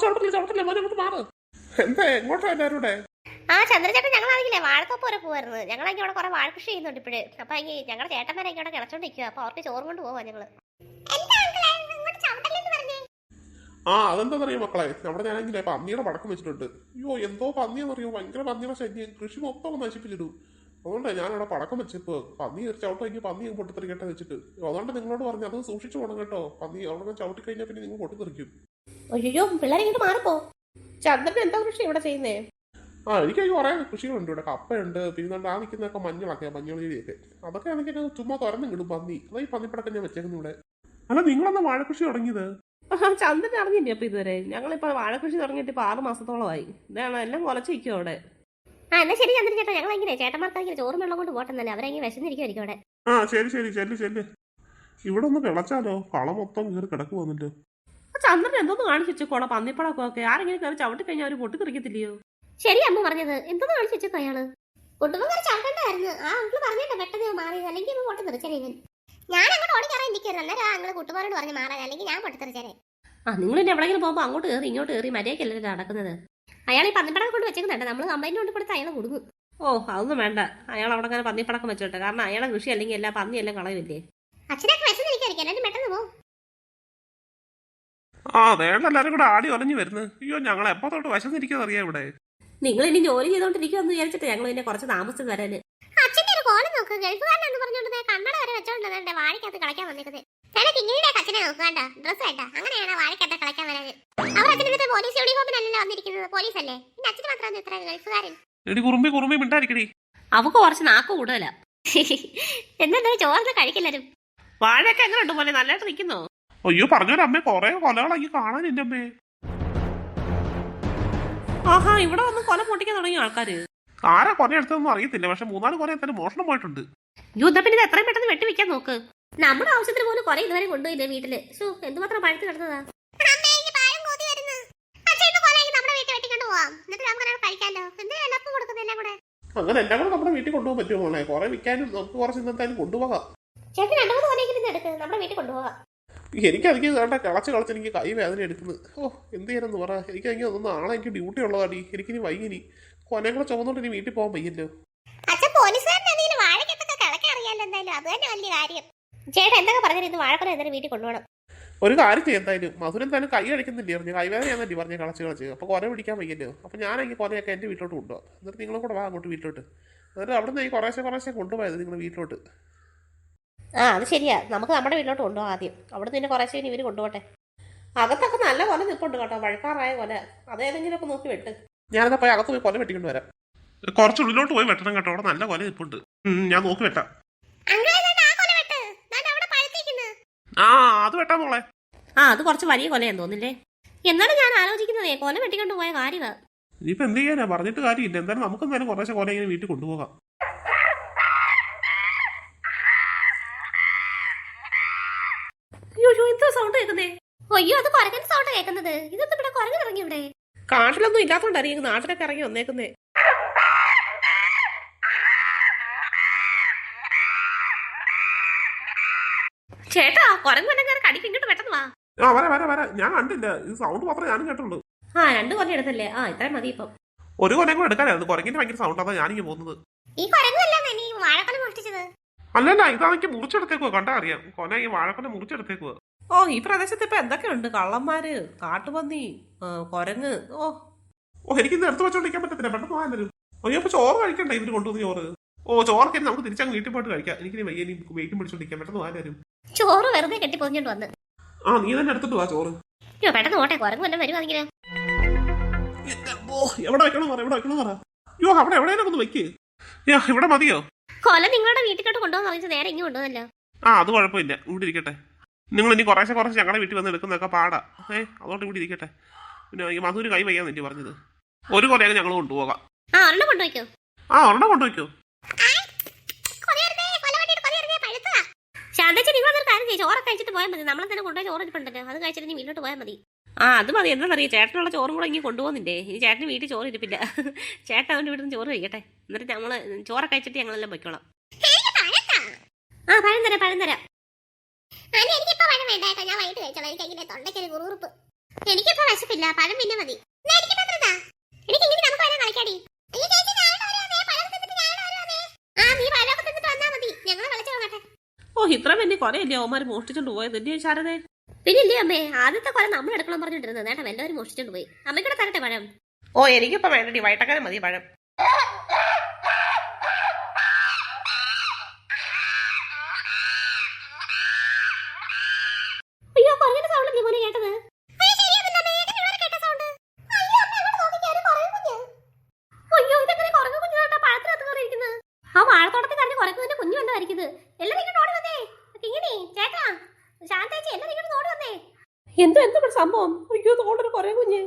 ചവിട്ടില്ല മോനെ അങ്ങോട്ട് മാറ്. എന്താ എങ്ങോട്ടാ എല്ലാവരുടെ? ചന്ദ്രചേട്ടൻ ഞങ്ങളാണെങ്കിലേ വാഴത്തോപ്പ് വരെ പോവായിരുന്നു. ഞങ്ങളാണെങ്കിൽ അവിടെ കുറെ വാഴ കൃഷി ചെയ്യുന്നുണ്ട് ഇപ്പോഴേ. അപ്പൊ ഞങ്ങളുടെ ചേട്ടന്മാരൊക്കെ അവിടെ കിളച്ചോണ്ടിരിക്കുക. അപ്പൊ അവർക്ക് ചോറും കൊണ്ട് പോവാ ഞങ്ങള്. അതെന്താന്നറിയോ മക്കളെ, അവിടെ ഞാനെങ്കിലേ പന്നിയുടെ പടക്കം വെച്ചിട്ടുണ്ട്. അയ്യോ എന്തോ പന്നിയെന്നറിയോ, ഭയങ്കര പന്നിയുടെ ശല്യം, കൃഷി മൊത്തം നശിപ്പിച്ചിടും. അതുകൊണ്ട് ഞാനവിടെ പടക്കം വെച്ചിപ്പോ പന്നി ചവിട്ടി പന്നി പൊട്ടിത്തെറിക്കട്ടെ വെച്ചിട്ട്. അതുകൊണ്ട് നിങ്ങളോട് പറഞ്ഞു അത് സൂക്ഷിച്ചു പോകണം കേട്ടോ. പന്നി അവിടെ ചവിട്ടി കഴിഞ്ഞാൽ പിന്നെ നിങ്ങൾ പൊട്ടിത്തെറിക്കും. അയ്യോ പിള്ളേരെ ഇങ്ങോട്ട് മാറിപ്പോ. ചന്ദ്രൻ എന്താ കൃഷി ഇവിടെ ചെയ്യുന്നേ? എനിക്ക് കുറെ കൃഷികളുണ്ട് ഇവിടെ. കപ്പയുണ്ട്, പിന്നെ ആ നിൽക്കുന്നതൊക്കെ മഞ്ഞളൊക്കെ, മഞ്ഞൾ ചെടിയൊക്കെ. അതൊക്കെ എനിക്ക് ചുമ്മാ തുറന്നും കിടും പന്നി. അതാ ഈ പന്നിപ്പടക്കം ഞാൻ വെച്ചേക്കുന്നു ഇവിടെ. അല്ല നിങ്ങളെന്നാ വാഴകൃഷി തുടങ്ങിയത്? ചന്ദ്രൻ അറിഞ്ഞില്ലേ അപ്പൊ ഇതുവരെ? ഞങ്ങളിപ്പോ വാഴകൃഷി തുടങ്ങിയിട്ട് ഇപ്പൊ 6 മാസത്തോളമായി. ഇതാണ് എല്ലാം കൊലച്ചിരിക്കും അവിടെ. എന്നാ ശരി ചന്ദ്രൻ ചേട്ടാ, ഞങ്ങളെങ്ങനെ ചേട്ടന്മാർക്കാണെങ്കിൽ ചോറും വെള്ളം കൊണ്ട് പോട്ടെന്നല്ലേ, അവരെങ്ങനെ വിശന്നിരിക്കുമായിരിക്കും അവിടെ. ശരി ചെല്ല്. ഇവിടെ ഒന്ന് കിളച്ചാലോ, കള മൊത്തം കയറി കിടക്ക് വന്നിട്ട്. ചന്ദ്രൻ എന്തോന്ന് കാണിച്ചു വെച്ചോളാം പന്നിപ്പടക്കമൊക്കെ. ആരെങ്കിലും കയറി ചവിട്ടി കഴിഞ്ഞാൽ അവര് പൊട്ടിത്തെറിക്കത്തില്ലയോ? ശരി അമ്മ പറഞ്ഞത് എന്തോന്ന് കാണിച്ചു വെച്ചോ അയാള്. കുട്ടുമ്പോ ചവിട്ടണ്ടായിരുന്നു. ആ അങ്കിള് പറഞ്ഞിട്ട് പെട്ടെന്ന് മാറിയത്, അല്ലെങ്കിൽ പൊട്ടിത്തെറിച്ചേ ഇവൻ. ഞാൻ അങ്ങോട്ട് ഓടിക്കറാൻ നിൽക്കരുത്. അന്നേരം ആ അങ്ങള് കുട്ടുമാരോട് പറഞ്ഞ് മാറാൻ, അല്ലെങ്കിൽ ഞാൻ പൊട്ടിത്തെറിച്ചേനെ. നിങ്ങൾ ഇനി എവിടെയെങ്കിലും പോകുമ്പോൾ അങ്ങോട്ട് കയറി ഇങ്ങോട്ട് കയറി മര്യാദക്കല്ലേ നടക്കുന്നത്? അയാൾ ഈ പന്നിപ്പടക്കം കൊണ്ട് വെച്ചേക്കുന്നുണ്ട്. നമ്മൾ കമ്പൈന് കൊണ്ട് കൊടുത്ത് അയാൾ കൊടുക്കും. അതൊന്നും വേണ്ട. അയാൾ അവിടെ അങ്ങനെ പന്നിപ്പടക്കം വെച്ചോട്ടെ. കാരണം അയാളെ കൃഷി അല്ലെങ്കിൽ എല്ലാ പന്നിയെല്ലാം കളയുമല്ലേ. അച്ഛനൊക്കെ വിശന്നിരിക്കും, എല്ലാവരും പെട്ടെന്ന് പോകും. വേണ്ട എല്ലാരും കൂടെ ആടി ഒലഞ്ഞു വരുന്നത്. അയ്യോ ഞങ്ങൾ എപ്പോ തൊട്ട് വിശന്നിരിക്കുന്നത് അറിയാം ഇവിടെ. നിങ്ങൾ ഇനി ജോലി ചെയ്തോണ്ടിരിക്കുമെന്ന് വിചാരിച്ചിട്ട് ഞങ്ങൾ ഇതിനെ കുറച്ച് താമസിച്ച് വരാന്. അച്ഛന്റെ ഒരു കോലം നോക്ക്, ഗൾഫുകാരനെന്ന് പറഞ്ഞോണ്ട് കണ്ണട വരെ വെച്ചോണ്ട് വാഴക്കകത്ത് കളിക്കാൻ വന്നിരിക്കുന്നത്. ചിലക്ക് ഇങ്ങനെ അച്ഛനെ നോക്കണ്ട, ഡ്രസ് വേണ്ട, അങ്ങനെയാണ് വാഴക്കകത്ത് കളിക്കാൻ വരാന്. അവർ അച്ഛനെ പോലീസ് യൂണിഫോമിനല്ലല്ലോ വന്നിരിക്കുന്നത്, പോലീസ് അല്ലേ. പിന്നെ അച്ഛന് മാത്രം ഇത്ര ഗൾഫുകാരൻ. കുറുമ്പി മിണ്ടായിരിക്കടി. അവക്ക് കുറച്ച് നാക്ക് കൂടുതലാ. എന്താ ചോറിന് കഴിക്കില്ലാരും. വാഴയൊക്കെ എങ്ങനെ ഉണ്ട് പോലെ? നല്ലതായിട്ട് നിൽക്കുന്നോ? അയ്യോ പറഞ്ഞോരമ്മേ, കൊറേ കൊലകളാക്കി കാണാൻ എന്റെ അമ്മേ. ഇവിടെ വന്ന് കൊല പൊട്ടിക്കാൻ തുടങ്ങിയ ആൾക്കാര്. ആരാ കൊല എടുത്തതൊന്നും അറിയത്തില്ല, പക്ഷെ 3-4 കൊല എന്തായാലും മോഷണം പോയിട്ടുണ്ട്. പിന്നെ എത്രയും പെട്ടെന്ന് വെട്ടിവെക്കാൻ നോക്ക്. നമ്മുടെ ആവശ്യത്തിന് പോലും കുറെ ഇതുവരെ കൊണ്ടുപോയില്ലേ വീട്ടില്. എന്തുമാത്രം പഴുത്ത് കിടന്നതാ. അങ്ങനെ എല്ലാം കൂടെ നമ്മുടെ വീട്ടിൽ കൊണ്ടുപോകാൻ പറ്റുമോ മോളെ? കുറെ വിൽക്കാനും നമുക്ക് കുറച്ച് എന്തായാലും കൊണ്ടുപോകാം. എനിക്കതിക്ക് വേണ്ട കളച്ച് എനിക്ക് കൈ വേദന എടുക്കുന്നത്. എന്ത് ചെയ്യാനെന്ന് പറ. എനിക്കതിന് ഒന്നും നാളെ എനിക്ക് ഡ്യൂട്ടി ഉള്ളതാടി. എനിക്കിനി വൈകിനി കൊലയും കൂടെ ചുമന്നോണ്ട് ഇനി വീട്ടിൽ പോകാൻ വയ്യല്ലോ. ഒരു കാര്യം ചെയ്യാം, എന്തായാലും മധുരം എന്തായാലും കൈ കഴിക്കുന്നില്ലേ പറഞ്ഞു. കൈവേദനയാന്നല്ലേ പറഞ്ഞ കളച്ച് അപ്പൊ കൊല പിടിക്കാൻ വയ്യല്ലോ. അപ്പൊ ഞാനെങ്കിൽ കൊലയൊക്കെ എന്റെ വീട്ടിലോട്ട് കൊണ്ടുപോകാം. എന്നിട്ട് നിങ്ങളും കൂടെ വാ അങ്ങോട്ട് വീട്ടിലോട്ട്. എന്നിട്ട് അവിടെ നിന്ന് കുറേശ്ശെ കൊണ്ടുപോയത് നിങ്ങളുടെ വീട്ടിലോട്ട്. അത് ശരിയാ, നമുക്ക് നമ്മുടെ വീട്ടിലോട്ട് കൊണ്ടുപോകാം ആദ്യം. അവിടെ നിന്ന് കുറേശ്ശേ ഇവര് കൊണ്ടുപോട്ടെ. അകത്തൊക്കെ നല്ല കൊല നിൽപ്പുണ്ട് കേട്ടോ, പഴക്കാറായ കൊല. അതേതെങ്കിലും ഒക്കെ നോക്കി വെട്ട്. ഞാനെന്നാ പോയി അകത്ത് പോയി കൊല വെട്ടിക്കൊണ്ട് വരാം. കുറച്ചുള്ളിലോട്ട് പോയി വെട്ടണം കേട്ടോ, അവിടെ നല്ല കൊല നിൽപ്പുണ്ട്. ഞാൻ നോക്കി വെട്ടാം. അത് വെട്ടാൻ മോളെ. അത് കുറച്ച് വലിയ കൊലയാന്ന് തോന്നില്ലേ? എന്നാലും ഞാൻ ആലോചിക്കുന്നതേ, കൊല വെട്ടിക്കൊണ്ട് പോയ കാര്യമാ. ഇനിയിപ്പോ എന്ത് ചെയ്യാനാ, പറഞ്ഞിട്ട് കാര്യമില്ല. എന്തായാലും നമുക്ക് എന്തായാലും കുറേശ്ശെ കൊല ഇങ്ങനെ വീട്ടിൽ കൊണ്ടുപോകാം. എന്താ സൗണ്ട് കേൾക്കുന്നേ? അയ്യോ അത് കുരങ്ങന്റെ സൗണ്ട് കേൾക്കുന്നത്. ഇതൊന്നും ഇവിടെ കുരങ്ങൻ ഇറങ്ങി ഇവിടെ. കാട്ടിലൊന്നും ഇല്ലാത്തോണ്ടായിരിക്കും നാട്ടിലൊക്കെ ഇറങ്ങി വന്നേക്കുന്നേ. ചേട്ടാ കുരങ്ങ് വന്നെ കടിക്ക്, ഇങ്ങോട്ട് പെട്ടെന്ന് വാ. വരാ ഞാൻ കണ്ടില്ല, ഇത് സൗണ്ട് മാത്രമേ ഞാനും കേട്ടുള്ളൂ. 2 കൊല എടുത്തല്ലേ? ഇത്രയും മതി ഇപ്പം. ഒരു കൊലയും കൂടെ എടുക്കാനായിരുന്നു. കുരങ്ങിന്റെ ഭയങ്കര സൗണ്ട്, അതാ ഞാനിങ്ങ് പോകുന്നത്. അല്ലല്ല, ഇതാണെങ്കിൽ മുറിച്ചെടുത്തേക്കുവാ. കണ്ടാ അറിയാം, കൊല ഈ വാഴക്കൊല മുറിച്ചെടുത്തേക്കുവാ. ഈ പ്രദേശത്ത് ഇപ്പൊ എന്തൊക്കെയുണ്ട്? കള്ളന്മാര്, കാട്ടുപന്നി, കൊരങ്ങ്. എനിക്കിന്ന് എടുത്ത് വെച്ചോണ്ടിരിക്കാൻ പറ്റത്തില്ല, പെട്ടെന്ന് പോകാനും. അയ്യോ അപ്പൊ ചോറ് കഴിക്കണ്ട ഇവര് കൊണ്ടുവന്ന് ചോറ്. ചോറൊക്കെ നമുക്ക് തിരിച്ചങ്ങ് വീട്ടിൽ പോയിട്ട് കഴിക്കാം. എനിക്ക് വയ്യ, വെയിറ്റും പിടിച്ചോണ്ടിരിക്കാൻ. പെട്ടെന്ന് പോകാനും. ചോറ് വെറുതെ കെട്ടി പൊതിഞ്ഞോണ്ട് വന്ന്. നീ തന്നെ എടുത്തിട്ട് വാ ചോറ്. പെട്ടെന്ന് പോട്ടെ, കുരങ്ങ് വല്ലതും വരുവാണെങ്കിലോ. എവിടെ വെക്കണം പറ. അയ്യോ അവിടെ എവിടെയെങ്കിലും ഒന്ന് വെക്ക്. ഇവിടെ മതിയോ? കൊല നിങ്ങളുടെ വീട്ടിലോട്ട് കൊണ്ടുപോകാൻ പറഞ്ഞത് നേരെ ഇങ്ങ് കൊണ്ടുവന്നല്ലോ. അത് കുഴപ്പമില്ല, ഇവിടെ ഇരിക്കട്ടെ. നിങ്ങൾ ഇനി കുറേശ്ശെ ഞങ്ങളുടെ വീട്ടിൽ വന്ന് എടുക്കുന്നതൊക്കെ പാടാ. അതുകൊണ്ട് ഇവിടെ ഇരിക്കട്ടെ. പിന്നെ ഈ മധുര് കൈ വയ്യാന്ന് എനിക്ക് പറഞ്ഞത്. ഒരു കൊലയൊക്കെ ഞങ്ങൾ കൊണ്ടുപോകാം. ഒരെണ്ണം കൊണ്ടുവയ്ക്കോ? ഒരെണ്ണം കൊണ്ടുവയ്ക്കോ? ശാന്തേച്ചി നിങ്ങളൊരു കാര്യം ചെയ്യും, ചോറൊക്കെ കഴിച്ചിട്ട് പോയാൽ മതി. നമ്മളെന്തായാലും കൊണ്ടുപോയി ചോറ് ഇരിപ്പുണ്ടല്ലോ, അത് കഴിച്ചിട്ട് വീട്ടിലോട്ട് പോയാൽ മതി. അത് മതി. എന്താണെന്നറിയാം, ചേട്ടനുള്ള ചോറും കൂടെ ഇങ്ങനെ കൊണ്ടുപോകുന്നില്ലേ. ഇനി ചേട്ടന് വീട്ടിൽ ചോറ് ഇരിപ്പില്ല. ചേട്ടൻ അവൻ്റെ വീട്ടിൽ നിന്ന് ചോറ് കഴിക്കട്ടെ. എന്നിട്ട് നമ്മള് ചോറൊക്കെ കഴിച്ചിട്ട് ഞങ്ങളെല്ലാം പൊയ്ക്കോളാം. പഴം തരാം. എനിക്കിപ്പോ വിശപ്പില്ല, പഴം പിന്നെ മതി. എന്നാ എനിക്ക് പത്രം താ. എനിക്ക് ഇങ്ങനെ നമുക്ക് വരാൻ കളിക്കാടി. അയ്യോ ചേച്ചി, ഞാനോട് വരുവാണേ, പഴം തിന്നിട്ട് ഞാനോട് വരുവാണേ. ആ, നീ പഴമൊക്കെ തിന്നിട്ട് വന്നാ മതി, ഞങ്ങളെ വിളിച്ചു നോക്കട്ടെ. ഓ, ഇത്ര വലിയ കൊലയല്ലേ അവന്മാർ മോഷ്ടിച്ചോണ്ട് പോയത് എന്റെ ശാരദേ? പിന്നെ ഇല്ലേ അമ്മേ, ആദ്യത്തെ കൊല നമ്മൾ എടുക്കണം പറഞ്ഞിട്ടിരുന്നത്, നേട്ടാ എല്ലാവരും മോഷ്ടിച്ചോണ്ട് പോയി. അമ്മയ്ക്കൂടെ തരട്ടെ പഴം? ഓ, എനിക്കിപ്പോ വേണ്ടടി, വൈട്ടക്കാരൻ മതി പഴം. അയ്യോ, കുറഞ്ഞ സൗണ്ട് മോനെ കേട്ടത്. ആ വാഴത്തോട്ടത്തിൽ കറങ്ങി കുറക്കുന്നതിന്റെ കുഞ്ഞു വന്നതായിരിക്കുന്നത്. എല്ലാവരും ഇങ്ങോട്ട് ഓടി വന്നേ. കിങ്ങിണി, ചേട്ടാ, ശാന്തേച്ചി, എല്ലാവരും ഇങ്ങോട്ട് ഓടി വന്നേ. എന്താ എന്താ സംഭവം? അയ്യോ, തോണ്ടൊരു കൊറേ കുഞ്ഞ്.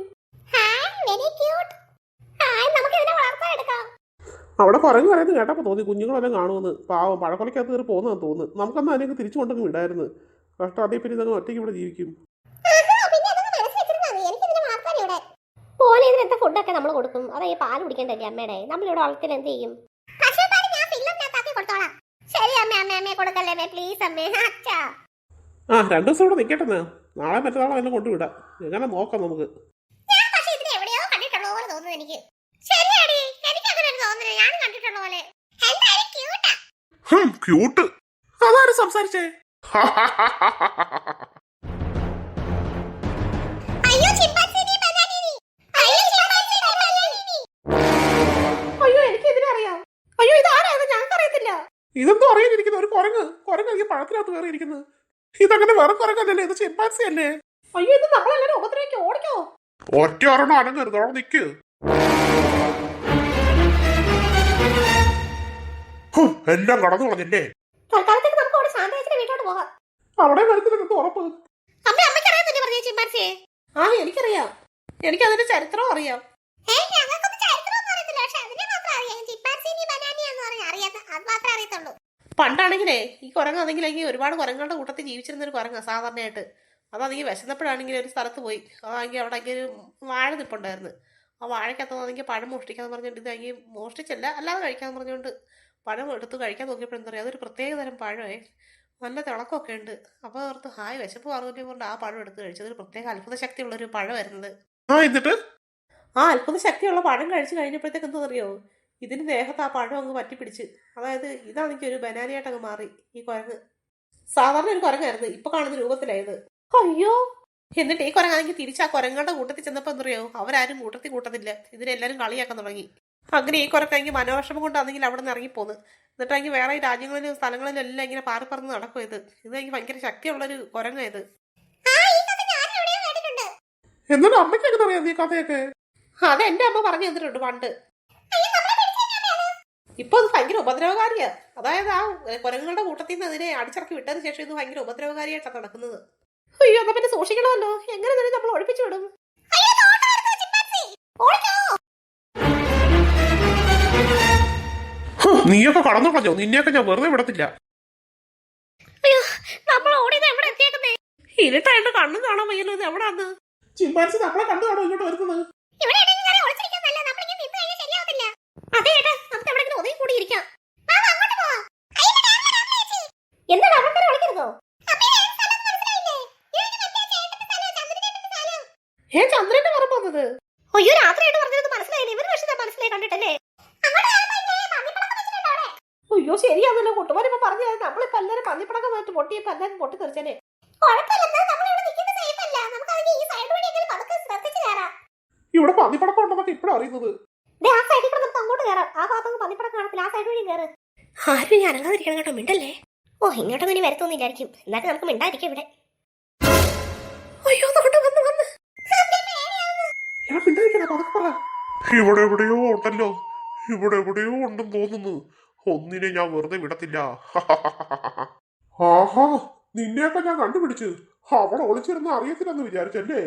അവിടെ പറഞ്ഞു പറയുന്നത് കേട്ടപ്പോൾ തോന്നി കുഞ്ഞുങ്ങളെല്ലാം കാണുമെന്ന്. പാവം പഴക്കൊലക്കകത്ത് കയറി പോകുന്നതെന്ന് തോന്നുന്നു. നമുക്കന്ന് അതിനൊക്കെ തിരിച്ചു കൊണ്ടങ്ങ് വിടായിരുന്നു. കഷ്ടം, അതേ പിന്നെ ഇതങ്ങ് ഒറ്റയ്ക്ക് ഇവിടെ ജീവിക്കും. ഫുഡൊക്കെ നമ്മൾ കൊടുക്കും. അതെ, പാൽ കുടിക്കണ്ടല്ലേ അമ്മയുടെ. നമ്മളിവിടെ വളർത്തിൽ എന്ത് ചെയ്യും? ശരി അമ്മ, അമ്മ കൊടുക്കല്ലേ പ്ലീസ് അമ്മേ. അച്ഛാ, ആ, 2 ദിവസം ഇവിടെ നിൽക്കട്ടെ. നാളെ മറ്റന്നാളെ എല്ലാം കൊണ്ടുവിടാം. എങ്ങനെ നോക്കാം നമുക്ക്. ഞാൻ പക്ഷേ ഇതിനെ എവിടെയോ കണ്ടിട്ടുള്ള പോലെ തോന്നുന്നു എനിക്ക്. ശരിയാടി, എനിക്ക് അങ്ങനെ ഒരു തോന്നുന്നു, ഞാൻ കണ്ടിട്ടുള്ള പോലെ. എന്തായാലും ക്യൂട്ടാ. ക്യൂട്ട്. അതാരും സംസാരിച്ചേ? അയ്യോ ചിമ്പാൻസിനി ബനാനിനി. അയ്യോ ചിമ്പാൻസിനി ബനാനിനി. അയ്യോ, എനിക്കെതിരെ അറിയാം. അയ്യോ, ഇതാരായത്? ഞങ്ങൾക്ക് അറിയത്തില്ല. ഇതെന്തോ അറിയാനിരിക്കുന്ന ഒരു കുരങ്ങ്. കുരങ്ങ് പഴത്തിനകത്ത് കയറിയിരിക്കുന്നത്. ഇതങ്ങനെ വേറെ കുരങ്ങല്ലേ, ഇത് ചിമ്പാൻസി അല്ലേ? അയ്യോ, ഇത് നമ്മളെല്ലാരും ഉപദ്രവിക്കോ? ഓടിക്കോ. ഒറ്റ ഒരെണ്ണം അനങ്ങരുത്, അവിടെ നിൽക്ക്. എല്ലാം കടന്നു കളഞ്ഞല്ലേ. തൽക്കാലത്തേക്ക് നമുക്ക് അവിടെ ശാന്തേച്ചിയുടെ വീട്ടിലോട്ട് പോകാം. അവിടെ വരുത്തില്ലെന്ന് ഉറപ്പ്. അമ്മയ്ക്ക് അറിയാമെന്നല്ലേ പറഞ്ഞ ചിമ്പാൻസിയെ? ആ, എനിക്കറിയാം. എനിക്കതിന്റെ ചരിത്രം അറിയാം. ഞങ്ങൾക്കൊന്നും ചരിത്രമൊന്നും അറിയത്തില്ല, പക്ഷെ അതിനെ മാത്രം അറിയാം. ചിമ്പാൻസിനി ബനാനി എന്ന് പറഞ്ഞാൽ അറിയാത്ത, അത് മാത്രമേ അറിയത്തുള്ളൂ. പണ്ടാണെങ്കിലേ ഈ കുരങ്ങാണെങ്കിലെങ്കിൽ ഒരുപാട് കുരങ്ങളുടെ കൂട്ടത്തിൽ ജീവിച്ചിരുന്ന ഒരു കുരങ്ങ സാധാരണയായിട്ട്. അതാണെങ്കിൽ വിശന്നപ്പോഴാണെങ്കിൽ ഒരു സ്ഥലത്ത് പോയി. അതാണെങ്കിൽ അവിടെ ഒരു വാഴ നിപ്പുണ്ടായിരുന്നു. ആ വാഴക്കകത്താണെങ്കിൽ പഴം മോഷ്ടിക്കാന്ന് പറഞ്ഞുകൊണ്ട് ഇതാണെങ്കിൽ മോഷ്ടിച്ചല്ല, അല്ലാതെ കഴിക്കാന്ന് പറഞ്ഞുകൊണ്ട് പഴം എടുത്ത് കഴിക്കാൻ നോക്കിയപ്പോൾ എന്താ പറയുക, അതൊരു പ്രത്യേക തരം പഴമേ, നല്ല തിളക്കമൊക്കെ ഉണ്ട്. അപ്പോൾ ഓർത്ത് ഹായ് വിശപ്പ് മാറുന്നതിനെ കൊണ്ട് ആ പഴം എടുത്ത് കഴിച്ചത്. ഒരു പ്രത്യേക അത്ഭുത ശക്തിയുള്ളൊരു പഴം വരുന്നത്. എന്നിട്ട് ആ അത്ഭുത ശക്തിയുള്ള പഴം കഴിച്ച് കഴിഞ്ഞപ്പോഴത്തേക്ക് എന്താ അറിയോ, ഇതിന് ദേഹത്ത് ആ പഴം അങ്ങ് പറ്റിപ്പിടിച്ച്. അതായത് ഇതാണെങ്കിൽ ഒരു ബനാനയായിട്ട് അങ്ങ് മാറി ഈ കുരങ്ങ്. സാധാരണ ഒരു കുരങ്ങായിരുന്നു, ഇപ്പൊ കാണുന്ന രൂപത്തിലായത്. അയ്യോ, എന്നിട്ട് ഈ കുരങ്ങാണെങ്കിൽ തിരിച്ച് ആ കുരങ്ങളുടെ കൂട്ടത്തിൽ ചെന്നപ്പോൾ എന്തറിയോ, അവരാരും കൂട്ടത്തില്ല. ഇതിനെല്ലാരും കളിയാക്കാൻ തുടങ്ങി. അങ്ങനെ ഈ കുരക്കാണെങ്കിൽ മനോവിഷമം കൊണ്ടാണെങ്കിൽ അവിടെ നിന്ന് ഇറങ്ങിപ്പോന്ന്. എന്നിട്ടാണെങ്കിൽ വേറെ രാജ്യങ്ങളിലും സ്ഥലങ്ങളിലും എല്ലാം ഇങ്ങനെ പാറിപ്പറന്ന് നടക്കും. ഇതാണെങ്കിൽ ഭയങ്കര ശക്തിയുള്ളൊരു കുരങ്ങായത്. എന്നാലും അമ്മയ്ക്ക് എങ്ങനെ അറിയാം ഈ കഥയൊക്കെ? അത് എന്റെ അമ്മ പറഞ്ഞു തന്നിട്ടുണ്ട് പണ്ട്. ഇപ്പൊ അത് ഭയങ്കര ഉപദ്രവകാരിയാ. അതായത് ആ കുരങ്ങുകളുടെ കൂട്ടത്തിൽ നിന്ന് അതിനെ അടിച്ചിറക്കി വിട്ടതിന് ശേഷം ഇത് ഭയങ്കര ഉപദ്രവകാരിയായിട്ടാണ് നടക്കുന്നത്. അയ്യോ, എന്നാ പിന്നെ സൂക്ഷിക്കണമല്ലോ. എങ്ങനെ തന്നെ നമ്മൾ ഒഴിപ്പിച്ചു വിടും? നീയൊക്കെ കടന്നു കളഞ്ഞോ? നിന്നെയൊക്കെ ഞാൻ വെറുതെ വിടത്തില്ല. ഇരുട്ടായിട്ട് കണ്ണും കാണാൻ വയ്യല്ലോ. ഇത് എവിടാന്ന്? ചിമ്പാൻസി നമ്മളെ കണ്ടു കാണോ ഇങ്ങോട്ട് വരുന്നത്? ചന്ദ്രന്റെ പറമ്പ് വന്നത്? അയ്യോ, രാത്രിയായിട്ട് പറഞ്ഞത് മനസ്സിലായില്ലേ? ഇവര് പക്ഷെ മനസ്സിലായി കണ്ടിട്ടല്ലേ? അയ്യോ, ശരിയാണല്ലോ. കൂട്ടുകാരിപ്പോ പറഞ്ഞു നമ്മളിപ്പോ എല്ലാരും പന്നിപ്പടക്കം വെച്ച് പൊട്ടിയപ്പോ എല്ലാരും പൊട്ടി തെറിച്ചേ. ഇവിടെ പന്നിപ്പടക്കം ഉണ്ടെന്നൊക്കെ ഇപ്പഴും അറിയുന്നത്. ആരും ഞാൻ അനങ്ങാതിരിക്കണം കേട്ടോ, മിണ്ടല്ലേ. ഓ, ഇങ്ങോട്ടൊന്നും ഇനി വരത്തൊന്നുമില്ലായിരിക്കും. എന്നാലും നമുക്ക് മിണ്ടായിരിക്കും ഇവിടെ. അയ്യോ, വന്ന് ഇവിടെ എവിടെയോ ഉണ്ടല്ലോ, ഇവിടെ എവിടെയോ ഉണ്ടെന്ന് തോന്നുന്നു. ഒന്നിനെ ഞാൻ വെറുതെ വിടത്തില്ല. ആഹാ, നിന്നെയൊക്കെ ഞാൻ കണ്ടുപിടിച്ചു. അവിടെ ഒളിച്ചിരുന്ന അറിയത്തില്ലെന്ന് വിചാരിച്ചല്ലേ?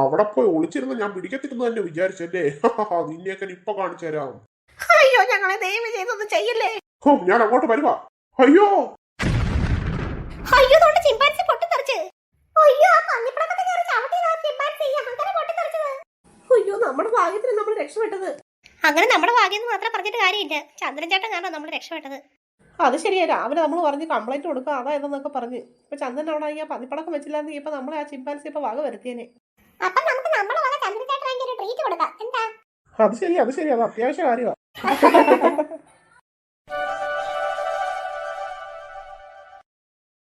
അവിടെ പോയി ഒളിച്ചിരുന്ന ഞാൻ പിടിക്കത്തില്ലെന്ന് തന്നെ വിചാരിച്ചല്ലേ? നിന്നെയൊക്കെ ഇപ്പൊ കാണിച്ചു തരാം. അയ്യോ, ഞങ്ങളെ ദയവ് ചെയ്തൊന്നും ചെയ്യല്ലേ. ഞാൻ അങ്ങോട്ട് വരുവാ. അയ്യോ അയ്യോ, ചിമ്പാൻസി പൊട്ടിത്തെറിച്ച്. അയ്യോ, ആ പന്നിപ്പടക്കത്തിൽ കയറി ചവിട്ടിയതാ ചിമ്പാൻസി. അങ്ങനെ പൊട്ടിത്തെറിച്ചത്. അയ്യോ, നമ്മുടെ ഭാഗ്യത്തിന് നമ്മൾ രക്ഷപ്പെട്ടത്. അങ്ങനെ നമ്മുടെ ഭാഗ്യം മാത്രം പറഞ്ഞിട്ട് കാര്യമില്ല. ചന്ദ്രൻ ചേട്ടൻ കാരണം നമ്മൾ രക്ഷപ്പെട്ടത്. അത് ശരിയാ, രാവിലെ നമ്മൾ പറഞ്ഞ് കംപ്ലൈന്റ് കൊടുക്കുക അതായതെന്നൊക്കെ പറഞ്ഞ്. ഇപ്പൊ ചന്ദൻ അവിടെ ആയി ആ പന്നിപ്പടക്കം വെച്ചില്ലാന്ന് ഇപ്പൊ നമ്മളെ ആ ചിമ്പാൻസി ഇപ്പൊ വക വരുത്തിയേനെ. അപ്പൊ നമുക്ക് നമ്മളെ വക ചന്ദ്രചേട്ടൻ ഒരു ട്രീറ്റ് കൊടുക്കാം എന്താ? അത് ശരി അത് അത്യാവശ്യ കാര്യമാണ്.